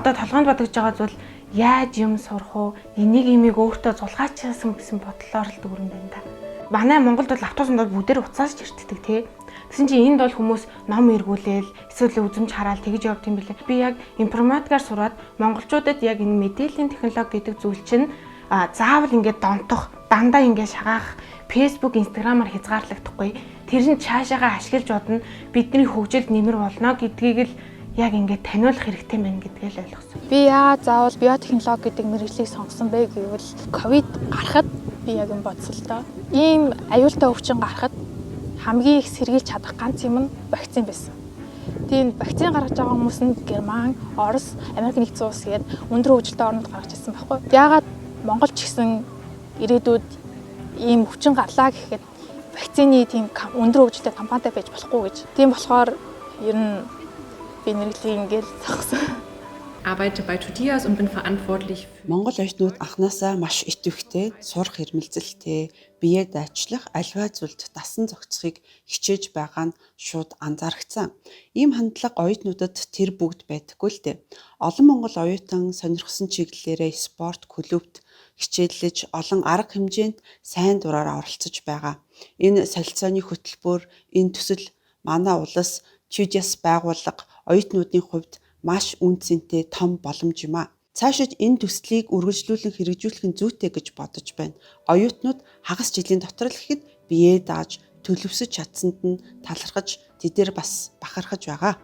одоо толгойд бодож байгаа зүйл яаж юм сурах уу? Энийг имийг өөртөө зулгаачихсан гэсэн бодлоор л дүүрэн байна да. Манай Монголд бол автобусанд бол бүгдээр уцаас ч иртдэг тий. Тэгсэн чинь энд бол хүмүүс ном эргүүлээл эсвэл үзмж хараал тэгж явд юм билээ. Би яг информатикаар сураад монголчуудад яг энэ мэдээллийн технологи гэдэг зүйл чинь заавал ингээд донтох, дандаа ингээд шагаах, Facebook, Instagram-аар хязгаарлагдахгүй. Тэр нь цаашаагаа ашиглаж бодно, бидний хөгжилд нэмэр болно гэдгийг л яг ингээд таниулах хэрэгтэй байна гэдгийг л ойлгосон. Би яагаад заавал биотехнологи гэдэг мэргэжлийг сонгосон бэ гэвэл ковид гарахад би яг юм бодсон л доо. Ийм аюултай өвчин гарахад хамгийн их сэргийлж чадах ганц юм нь вакцин байсан. Тийм вакцин гаргаж байгаа хүмүүс нь Герман, Орос, Америк нэгдсэн улс гээд өндөр хөгжилтэй орнууд гаргаж ирсэн байхгүй. Яагаад Монгол ч гэсэн ирээдүйд ийм өвчин гарлаа гэхэд вакцины тийм өндөр хөгжилтэй компанитай байж болохгүй гэж. Тийм болохоор ер нь би нэрглийг ингээд зогсон. Arbeite bei Totias und bin verantwortlich für Монгол оюутнууд анхнаасаа маш идэвхтэй, сурах эрмэлзэлтэй, биеэ дайчлах, аливаа зүйлд дасан зохицохыг хичээж байгаа нь шууд анзаарчихсан. Ийм хандлага оюутнуудад тэр бүгд байдаггүй л дээ. Олон монгол оюутан сонирхсан чиглэлээрээ спорт клубт хичээллэж олон арга хэмжээнд сайн дураар оролцож байгаа. Энэ солилцооны хөтөлбөр, энэ төсөл манай улс Totias байгууллага оюутнуудын хувьд маш үнцэнтэй том боломж юм а. Цаашид энэ төслийг үргэлжлүүлэн хэрэгжүүлэх нь зүйтэй гэж бодож байна. Оюутнууд хагас жилийн дотор л гэхэд биеэ дааж төлөвсөж чадсанд нь талархаж тэдээр бас бахархаж байгаа.